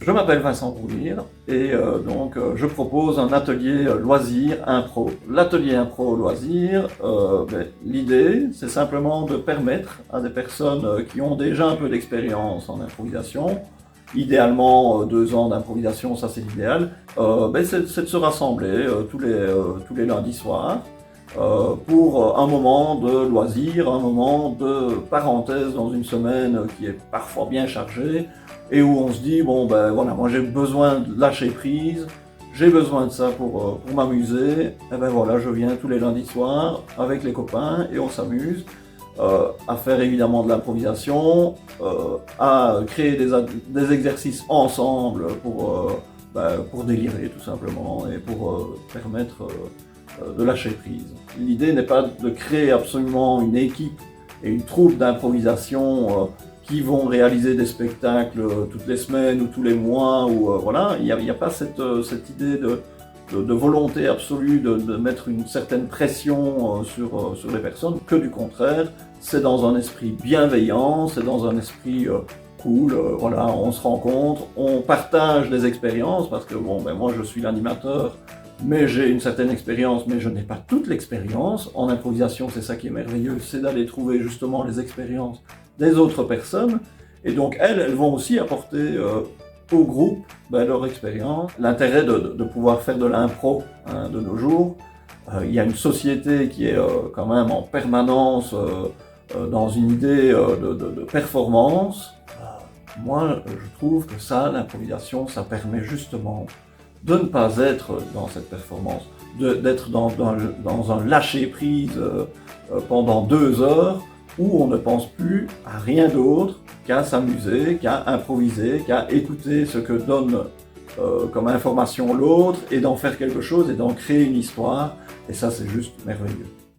Je m'appelle Vincent Brouillard et je propose un atelier loisir impro. L'atelier impro loisir, l'idée c'est simplement de permettre à des personnes qui ont déjà un peu d'expérience en improvisation, idéalement 2 ans d'improvisation, ça c'est l'idéal, c'est de se rassembler tous les lundis soirs pour un moment de loisir, un moment de parenthèse dans une semaine qui est parfois bien chargée et où on se dit, bon ben voilà, moi j'ai besoin de lâcher prise, j'ai besoin de ça pour m'amuser, et ben voilà, je viens tous les lundis soirs avec les copains et on s'amuse à faire évidemment de l'improvisation, à créer des exercices ensemble pour délirer tout simplement et pour permettre de lâcher prise. L'idée n'est pas de créer absolument une équipe et une troupe d'improvisation qui vont réaliser des spectacles toutes les semaines ou tous les mois, ou voilà, il n'y a pas cette idée de volonté absolue de mettre une certaine pression sur les personnes, que du contraire, c'est dans un esprit bienveillant, c'est dans un esprit cool, voilà, on se rencontre, on partage des expériences, parce que bon, ben moi je suis l'animateur, mais j'ai une certaine expérience, mais je n'ai pas toute l'expérience. En improvisation, c'est ça qui est merveilleux, c'est d'aller trouver justement les expériences des autres personnes, et donc elles vont aussi apporter au groupe leur expérience. L'intérêt de pouvoir faire de l'impro de nos jours, il y a une société qui est quand même en permanence dans une idée de performance. Moi, je trouve que ça, l'improvisation, ça permet justement de ne pas être dans cette performance, d'être dans un lâcher-prise pendant 2 heures où on ne pense plus à rien d'autre qu'à s'amuser, qu'à improviser, qu'à écouter ce que donne comme information l'autre et d'en faire quelque chose et d'en créer une histoire. Et ça, c'est juste merveilleux.